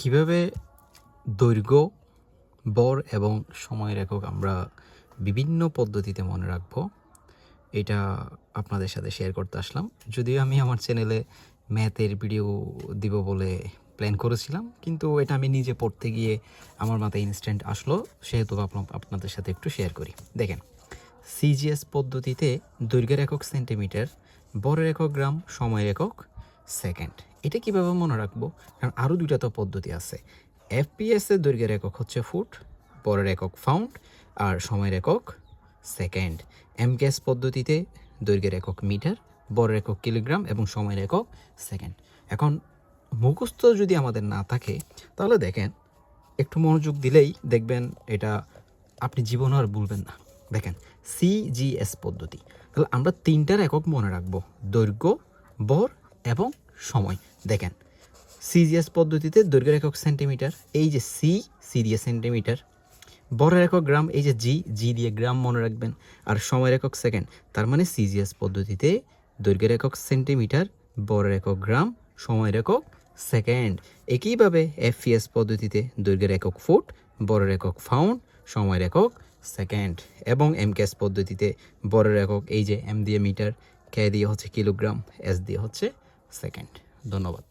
কিভাবে দৈর্ঘ্য, বর এবং সময়ের একক আমরা বিভিন্ন পদ্ধতিতে মনে রাখবো, এটা আপনাদের সাথে শেয়ার করতে আসলাম। যদিও আমি আমার চ্যানেলে ম্যাথের ভিডিও দিব বলে প্ল্যান করেছিলাম, কিন্তু এটা আমি নিজে পড়তে গিয়ে আমার মাথায় ইনস্ট্যান্ট আসলো, সেহেতু আপনাদের সাথে একটু শেয়ার করি। দেখেন, সিজিএস পদ্ধতিতে দৈর্ঘ্যের একক সেন্টিমিটার, বরের একক গ্রাম, সময়ের একক সেকেন্ড। এটা কীভাবে মনে রাখবো? কারণ আরও দুইটা তো পদ্ধতি আছে। এফপিএসের দৈর্ঘ্যের একক হচ্ছে ফুট, বরের একক পাউন্ড, আর সময়ের একক সেকেন্ড। এমকেএস পদ্ধতিতে দৈর্ঘ্যের একক মিটার, বরের একক কিলোগ্রাম এবং সময়ের একক সেকেন্ড। এখন মুখস্থ যদি আমাদের না থাকে, তাহলে দেখেন, একটু মনোযোগ দিলেই দেখবেন এটা আপনি জীবনে আর ভুলবেন না। দেখেন, সিজিএস পদ্ধতি, তাহলে আমরা তিনটার একক মনে রাখবো: দৈর্ঘ্য, বর এবং সময়। দেখেন, সিজিএস পদ্ধতিতে দৈর্ঘ্যের একক সেন্টিমিটার, এই যে সি দিয়ে সেন্টিমিটার, বরের একক গ্রাম, এই যে জি দিয়ে গ্রাম মনে রাখবেন, আর সময়ের একক সেকেন্ড। তার মানে সিজিএস পদ্ধতিতে দৈর্ঘ্যের একক সেন্টিমিটার, বরের একক গ্রাম, সময়ের একক সেকেন্ড। একইভাবে এফপিএস পদ্ধতিতে দৈর্ঘ্যের একক ফুট, বরের একক পাউন্ড, সময়ের একক সেকেন্ড। এবং এমকেএস পদ্ধতিতে বরের একক এই যে এম দিয়ে মিটার, কে দিয়ে হচ্ছে কিলোগ্রাম, এস দিয়ে হচ্ছে সেকেন্ড। ধন্যবাদ।